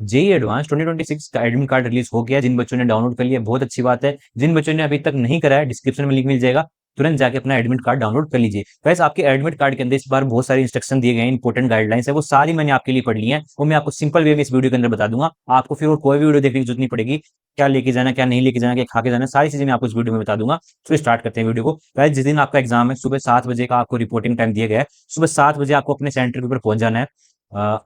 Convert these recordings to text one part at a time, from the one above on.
JEE advance 2026 का admit card release हो गया। जिन बच्चों ने डाउनलोड कर लिया बहुत अच्छी बात है। जिन बच्चों ने अभी तक नहीं कराया, डिस्क्रिप्शन में लिंक मिल जाएगा, तुरंत जाके अपना एडमिट कार्ड डाउनलोड कर लीजिए। गाइस आपके एडमिट कार्ड के अंदर इस बार बहुत सारी इंस्ट्रक्शन दिए गए हैं, इंपॉर्टेंट गाइडलाइंस है, वो सारी मैंने आपके लिए पढ़ ली है। वो मैं आपको सिंपल वे में इस वीडियो के अंदर बता दूंगा। आपको फिर और कोई भी वीडियो देखने की जरूरत नहीं पड़ेगी। क्या लेके जाना, क्या नहीं लेके जाना, क्या खा के जाना, सारी चीजें मैं आपको इस वीडियो में बता दूंगा। तो स्टार्ट करते हैं वीडियो को। गाइस जिस दिन आपका एग्जाम है, सुबह 7 बजे का आपको रिपोर्टिंग टाइम दिया गया है। सुबह 7 बजे आपको अपने सेंटर के ऊपर पहुंच जाना है।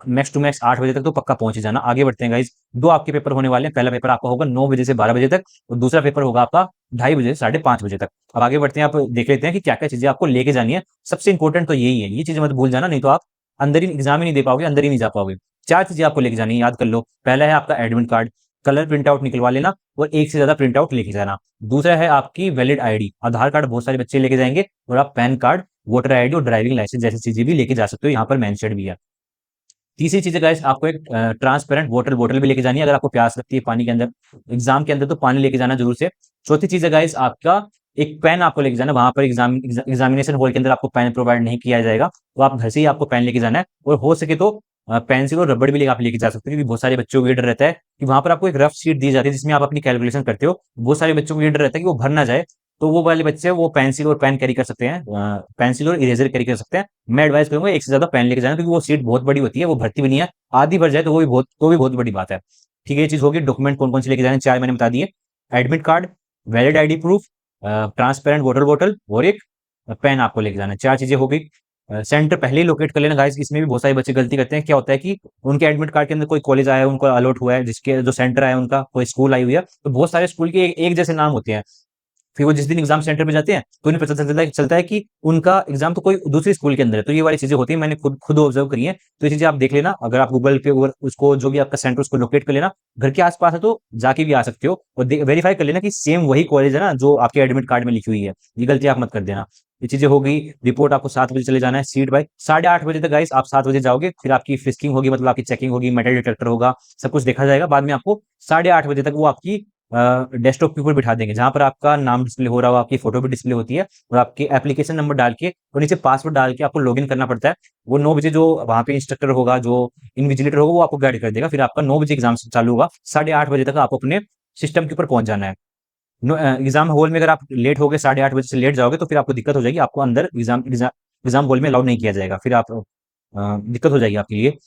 मैक्स टू मैक्स 8 बजे तक तो पक्का पहुंच ही जाना। आगे बढ़ते हैं गाइज। दो आपके पेपर होने वाले हैं। पहला पेपर आपका होगा 9 बजे से 12 बजे तक, और दूसरा पेपर होगा आपका 2:30 बजे से 5:30 बजे तक। अब आगे बढ़ते हैं, आप देख लेते हैं कि क्या क्या चीजें आपको लेके जानी है। सबसे इंपॉर्टेंट तो यही है, ये चीजें मत भूल जाना, नहीं तो आप अंदर ही एग्जाम ही नहीं दे पाओगे, अंदर ही नहीं जा पाओगे। 4 चीजें आपको लेके जानी है, याद कर लो। पहला है आपका admit card, colour print out निकलवा लेना, और एक से ज्यादा प्रिंट आउट लेके जाना। दूसरा है आपकी वैलिड आईडी, आधार कार्ड बहुत सारे बच्चे लेके जाएंगे, और आप पैन कार्ड, वोटर आईडी और ड्राइविंग लाइसेंस जैसी चीजें भी लेके जा सकते हो, यहाँ पर मेंशन भी है। तीसरी चीज है गाइस, आपको एक ट्रांसपेरेंट वाटर बोतल भी लेके जानी है, अगर आपको प्यास लगती है पानी के अंदर, एग्जाम के अंदर, तो पानी लेके जाना जरूर से। चौथी चीज है गाइस, आपका एक पेन आपको लेके जाना। वहां पर एग्जामिनेशन हॉल के अंदर आपको पेन प्रोवाइड नहीं किया जाएगा, तो आप घर से ही आपको पेन लेके जाना है। और हो सके तो पेंसिल और रबड़ भी लेके आप लेके जा सकते हो, क्योंकि बहुत सारे बच्चों को ये डर रहता है कि वहां पर आपको एक रफ शीट दी जाती है जिसमें आप अपनी कैलकुलेशन करते हो। बहुत सारे बच्चों को ये डर रहता है कि वो भर ना जाए, तो वो वाले बच्चे वो पेंसिल और पेन कैरी कर सकते हैं, पेंसिल और इरेजर कैरी कर सकते हैं। मैं एडवाइस करूंगा एक से ज्यादा पेन लेके जाना, क्योंकि वो सीट बहुत बड़ी होती है, वो भरती भी नहीं है। आधी भर जाए तो भी बहुत बड़ी बात है। ठीक है, ये चीज होगी। डॉक्यूमेंट कौन कौन से लेके जाने, 4 मैंने बता दिए। Admit card, valid ID proof, transparent water bottle, और एक पेन आपको लेके जाना है। 4 चीजें हो गई। सेंटर पहले ही लोकेट कर लेना गाइस। इसमें भी बहुत सारे बच्चे गलती करते हैं। क्या होता है कि उनके एडमिट कार्ड के अंदर कोई कॉलेज आया है, उनको अलॉट हुआ है, जिसके जो सेंटर आया है उनका, कोई स्कूल आई हुई है, तो बहुत सारे स्कूल के एक जैसे नाम होते हैं। फिर वो जिस दिन एग्जाम सेंटर पे जाते हैं तो उन्हें पता चलता है कि उनका एग्जाम तो कोई दूसरी स्कूल के अंदर है। तो ये वाली चीजें होती है, मैंने खुद खुद ऑब्जर्व करी है। तो ये चीजें आप देख लेना। अगर आप गूगल पे उसको जो भी आपका सेंटर उसको लोकेट कर लेना, घर के आसपास है तो जाके भी आ सकते हो, और वेरीफाई कर लेना कि सेम वही कॉलेज है ना जो आपके एडमिट कार्ड में लिखी हुई है। ये गलती आप मत कर देना। ये चीजें हो गई। रिपोर्ट आपको 7 बजे चले जाना है, सीट बाय 8:30 बजे तक गाइस। आप 7 बजे जाओगे, फिर आपकी फ्रिस्किंग होगी, मतलब आपकी चेकिंग होगी, मेटल डिटेक्टर होगा, सब कुछ देखा जाएगा। बाद में आपको 8:30 बजे तक वो आपकी डेस्कटॉप के ऊपर बिठा देंगे, जहां पर आपका नाम डिस्प्ले हो रहा हो, आपकी फोटो भी डिस्प्ले होती है, और आपके एप्लीकेशन नंबर डाल के और नीचे पासवर्ड डाल के आपको लॉगिन करना पड़ता है। वो 9 बजे जो वहां पे इंस्ट्रक्टर होगा, जो इन्विजिलेटर होगा, वो आपको गाइड कर देगा। फिर आपका 9 बजे एग्जाम चालू होगा, 8:30 बजे तक आपको अपने सिस्टम के ऊपर पहुंच जाना है। एग्जाम हॉल में अगर आप लेट हो गए, 8:30 बजे से लेट जाओगे, तो फिर आपको दिक्कत हो जाएगी। आपको अंदर एग्जाम हॉल में अलाउ नहीं किया जाएगा, फिर आप दिक्कत हो जाएगी आपके लिए।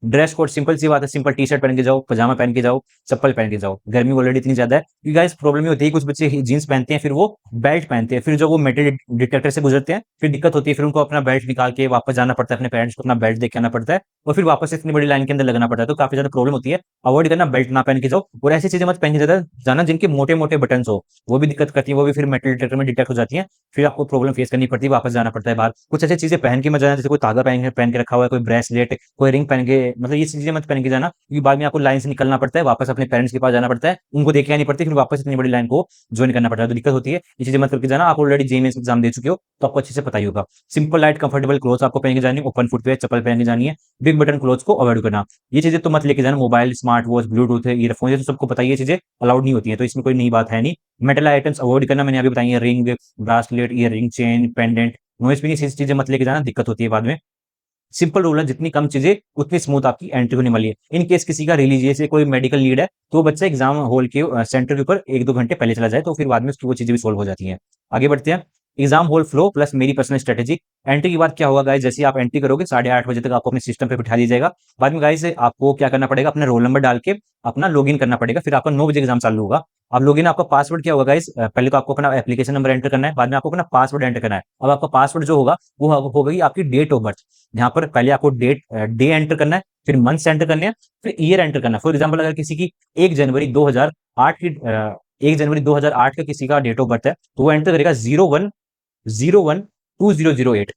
ड्रेस कोड सिंपल सी बात है, सिंपल टी शर्ट पहन के जाओ, पजामा पहन के जाओ, चप्पल पहन के जाओ। गर्मी ऑलरेडी इतनी ज्यादा है, क्योंकि गाइस प्रॉब्लम ये होती है, कुछ बच्चे जीन्स पहनते हैं, फिर वो बेल्ट पहनते हैं, फिर जो वो मेटल डिटेक्टर से गुजरते हैं, फिर दिक्कत होती है, फिर उनको अपना बेल्ट निकाल के वापस जाना पड़ता है, अपने पेरेंट्स को अपना बेल्ट देके आना पड़ता है, और फिर वापस इतनी बड़ी लाइन के अंदर लगना पड़ता है, तो काफी ज्यादा प्रॉब्लम होती है। अवॉइड करना, बेल्ट ना पहन के जाओ, और ऐसी चीजें मत पहन के जाना जिनके मोटे मोटे बटन हो, वो भी दिक्कत करती है, वो भी फिर मेटल डिटेक्टर में डिटेक्ट हो जाती है, फिर आपको प्रॉब्लम फेस करनी पड़ती है, वापस जाना पड़ता है बाहर। कुछ ऐसी चीजें पहन के मत जाना, जैसे कोई तागा पहन के रखा हुआ है, कोई ब्रेसलेट, कोई रिंग पहन के, मतलब ये चीजें मत पहन के जाना, क्योंकि बाद में आपको लाइन से निकलना पड़ता है, वापस अपने पेरेंट्स के पास जाना पड़ता है, उनको देखे आनी पड़ती है, फिर वापस इतनी बड़ी लाइन को ज्वाइन करना पड़ता है, तो दिक्कत होती है। ये चीजें मत करके जाना। आप ऑलरेडी जेईई मेंस एग्जाम दे चुके हो, तो आपको अच्छे से पता ही होगा। सिंपल लाइट कंफर्टेबल क्लोथ आपको पहन के जानी है, ओपन फुटवेयर चप्पल पहन के जानी है, बिग बटन क्लोथ को अवॉइड करना। ये चीजें तो मत लेके जाना। Mobile, smart watch, Bluetooth, earphone, ये तो सबको पता है, ये चीजें अलाउड नहीं होती है, तो इसमें कोई नई बात है नहीं। मेटल आइटम्स अवॉइड करना, मैंने अभी बताई है, ring, bracelet, ear ring, chain, pendant, noise finish चीजें मत लेके जाना, दिक्कत होती है बाद में। सिंपल रूल है, जितनी कम चीजें उतनी स्मूथ आपकी एंट्री होने वाली है। इन केस किसी का रिलीजियस या कोई मेडिकल नीड है, तो बच्चा एग्जाम हॉल के सेंटर के ऊपर 1-2 घंटे पहले चला जाए, तो फिर बाद में उसकी वो चीजें भी सोल्व हो जाती हैं। आगे बढ़ते हैं। एग्जाम हॉल फ्लो प्लस मेरी पर्सनल स्ट्रेटेजी। एंट्री के बाद क्या होगा गाइस, जैसे आप एंट्री करोगे 8:30 बजे तक आपको अपने सिस्टम पे बिठा दिया जाएगा। बाद में गाइस आपको क्या करना पड़ेगा, अपना रोल नंबर डाल के अपना लॉगिन करना पड़ेगा, फिर आपका 9 बजे एग्जाम चालू होगा। अब लॉगिन आपका पासवर्ड क्या होगा गाइस, पहले तो आपको अपना एप्लीकेशन नंबर एंटर करना है, बाद में आपको अपना पासवर्ड एंटर करना है। अब आपका पासवर्ड जो होगा वो हो गई आपकी डेट ऑफ बर्थ, जहां पर पहले आपको डे एंटर करना है, फिर मंथ्स एंटर करने हैं, फिर ईयर एंटर करना है। फॉर एग्जाम्पल अगर किसी की 1 जनवरी 2008 की 1 जनवरी 2008 का किसी का डेट ऑफ बर्थ है, तो वो एंटर करेगा 01/01/2008।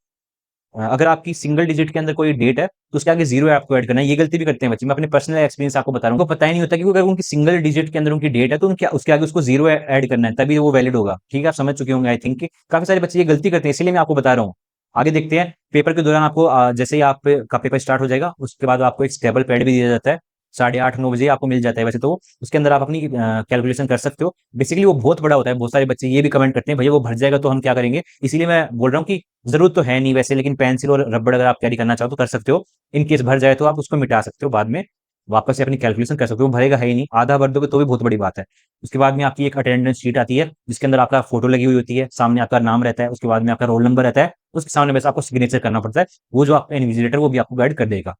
अगर आपकी सिंगल डिजिट के अंदर कोई डेट है, तो उसके आगे जीरो आपको ऐड करना है। ये गलती भी करते हैं बच्चे, मैं अपने पर्सनल एक्सपीरियंस आपको बता रहा हूँ, उनको पता ही नहीं होता कि अगर उनकी सिंगल डिजिट के अंदर उनकी डेट है, तो उनके उसके आगे उसको जीरो ऐड करना है, तभी वो वैलिड होगा। ठीक है, आप समझ चुके होंगे आई थिंक कि काफी सारे बच्चे ये गलती करते हैं, इसलिए मैं आपको बता रहा हूँ। आगे देखते हैं। पेपर के दौरान आपको जैसे ही आप का पेपर स्टार्ट हो जाएगा, उसके बाद आपको एक स्टेबल पैड भी दिया जाता है, 8:30-9 बजे आपको मिल जाता है वैसे तो। उसके अंदर आप अपनी कैलकुलेशन कर सकते हो। बेसिकली वो बहुत बड़ा होता है, बहुत सारे बच्चे ये भी कमेंट करते हैं, भैया वो भर जाएगा तो हम क्या करेंगे। इसीलिए मैं बोल रहा हूँ कि जरूरत तो है नहीं वैसे, लेकिन पेंसिल और रबड़ अगर आप कैरी करना चाहो तो कर सकते हो। इन केस भर जाए तो आप उसको मिटा सकते हो बाद में। वापस से अपनी कैलकुलेशन कर सकते हो, भरेगा है ही नहीं, आधा भर दोगे तो भी बहुत बड़ी बात है। उसके बाद में आपकी एक अटेंडेंस शीट आती है, जिसके अंदर आपका फोटो लगी हुई होती है, सामने आपका नाम रहता है, उसके बाद में आपका रोल नंबर रहता है, उसके सामने बस आपको सिग्नेचर करना पड़ता है, वो जो आपका इन्विजिलेटर वो भी आपको गाइड कर देगा।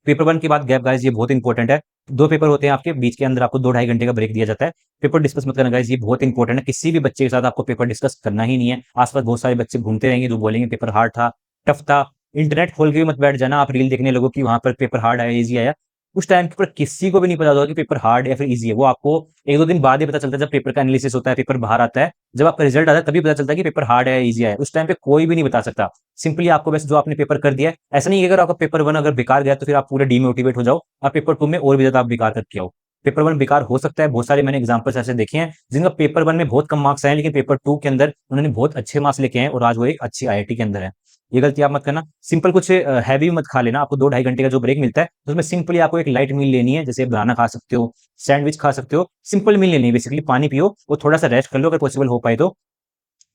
पेपर 1 के बाद गैप गाइस, ये बहुत इंपॉर्टेंट है। 2 पेपर होते हैं आपके, बीच के अंदर आपको 2 ढाई घंटे का ब्रेक दिया जाता है। पेपर डिस्कस मत करना गाइस, ये बहुत इंपॉर्टेंट है। किसी भी बच्चे के साथ आपको पेपर डिस्कस करना ही नहीं है। आस-पास बहुत सारे बच्चे घूमते रहेंगे जो बोलेंगे पेपर हार्ड था, टफ था। इंटरनेट खोल के भी मत बैठ जाना आप रील देखने लगो कि वहाँ पर पेपर हार्ड आया, ईज़ी आया। उस टाइम पर किसी को भी नहीं पता होगा कि पेपर हार्ड या फिर ईज़ी है। वो आपको 1-2 दिन बाद ही पता चलता है, जब पेपर का एनालिसिस होता है, पेपर बाहर आता है, जब आपका रिजल्ट आता है तभी पता चलता है कि पेपर हार्ड है या ईज़ी आया है। उस टाइम पे कोई भी नहीं बता सकता। सिंपली आपको बस जो आपने पेपर कर दिया है, ऐसा नहीं है कि अगर आपका पेपर 1 अगर बेकार गया तो फिर आप पूरे डीमोटिवेट हो जाओ और पेपर 2 में और भी ज़्यादा आप बेकार करके आओ। पेपर 1 बेकार हो सकता है, बहुत सारे मैंने एग्ज़ाम्पल्स ऐसे देखे हैं, जिनका पेपर 1 में बहुत कम मार्क्स आए हैं, लेकिन पेपर 2 के अंदर उन्होंने बहुत अच्छे मार्क्स लेके आए हैं और आज वो एक अच्छी आईआईटी के अंदर है। ये गलती आप मत करना। सिंपल कुछ हैवी मत खा लेना। आपको 2 ढाई घंटे का जो ब्रेक मिलता है, उसमें सिंपली आपको एक लाइट मील लेनी है, जैसे बनाना खा सकते हो, सैंडविच खा सकते हो, सिंपल मील लेनी है बेसिकली। पानी पियो और थोड़ा-सा रेस्ट कर लो अगर पॉसिबल हो पाए तो।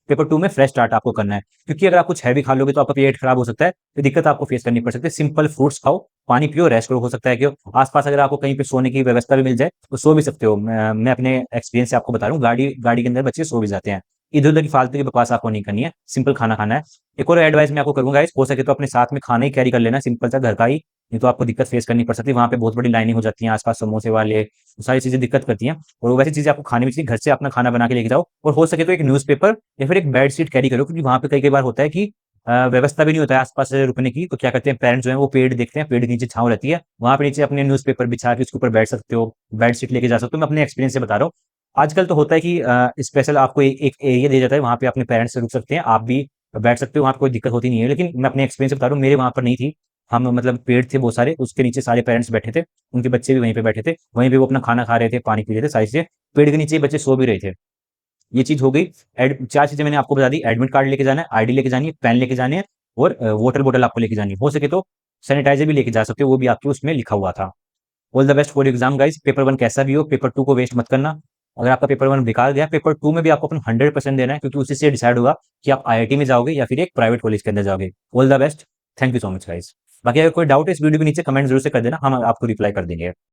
पेपर 2 में फ्रेश स्टार्ट आपको करना है, क्योंकि अगर आप कुछ हैवी खा लोगे तो आपका पेट खराब हो सकता है, तो दिक्कत आपको फेस करनी पड़ सकती है। सिंपल फ्रूट्स खाओ, पानी पियो, रेस्ट करो। हो सकता है कि आस-पास अगर आपको कहीं पे सोने की व्यवस्था भी मिल जाए, तो सो भी सकते हो। मैं अपने एक्सपीरियंस से आपको बता रहा हूँ, गाड़ी गाड़ी के अंदर बच्चे सो भी जाते हैं। इधर-उधर की फालतू की बकवास आपको नहीं करनी है, सिंपल खाना खाना है। एक और एडवाइस मैं आपको करूँगा गाइस, हो सके तो अपने साथ में खाना ही कैरी कर लेना, सिंपल सा घर का ही, नहीं तो आपको दिक्कत फेस करनी पड़ सकती है। वहाँ पे बहुत बड़ी लाइनें हो जाती हैं, आस-पास समोसे वाले, सारी चीज़ें दिक्कत करती हैं और वैसी चीज़ें आपको खानी भी चाहिए। घर से अपना खाना बना के लेके जाओ और हो सके तो एक न्यूज़पेपर या फिर एक बेडशीट कैरी करो, क्योंकि वहाँ पे कई-कई बार होता है कि व्यवस्था भी नहीं होता है आस-पास रुकने की, तो क्या करते हैं पेरेंट्स जो हैं वो पेड़ देखते हैं, पेड़ के नीचे छाँव रहती है, वहाँ पे नीचे अपने न्यूज़पेपर बिछा के उसके ऊपर बैठ सकते हो, बेडशीट लेके जा सकते हो। मैं अपने एक्सपीरियंस से बता रहा हूँ। आजकल तो होता है कि स्पेशल आपको एक एरिया दिया जाता है, वहाँ पे अपने पेरेंट्स से रुक सकते हैं, आप भी बैठ सकते हो, वहाँ पे कोई दिक्कत होती नहीं है। लेकिन मैं अपने एक्सपीरियंस से बता रहा हूँ, मेरे वहाँ पर नहीं थी। हम मतलब पेड़ थे बहुत सारे, उसके नीचे सारे पेरेंट्स बैठे थे, उनके बच्चे भी वहीं पे बैठे थे, वहीं पे वो अपना खाना खा रहे थे, पानी पी रहे थे, सारी चीज़ें। पेड़ के नीचे ही बच्चे सो भी रहे थे। ये चीज़ हो गई। एड 4 चीज़ें मैंने आपको बता दी, एडमिट कार्ड लेके जाना है, आईडी लेके जानी है, पेन लेके जाने हैं और वाटर बॉटल आपको लेके जानी है। हो सके तो सैनिटाइज़र भी लेके जा सकते हो, वो भी आपके उसमें लिखा हुआ था। All the best for exam guys. Paper 1 कैसा भी हो, पेपर 2 को वेस्ट मत करना। अगर आपका पेपर 1 बेकार गया, पेपर 2 में भी आपको अपना 100% देना है, क्योंकि उसी से डिसाइड होगा कि आप आईआईटी में जाओगे या फिर एक प्राइवेट कॉलेज के अंदर जाओगे। All the best. Thank you so much guys. बाकी अगर कोई डाउट है इस वीडियो के नीचे कमेंट ज़रूर से कर देना, हम आपको रिप्लाई कर देंगे।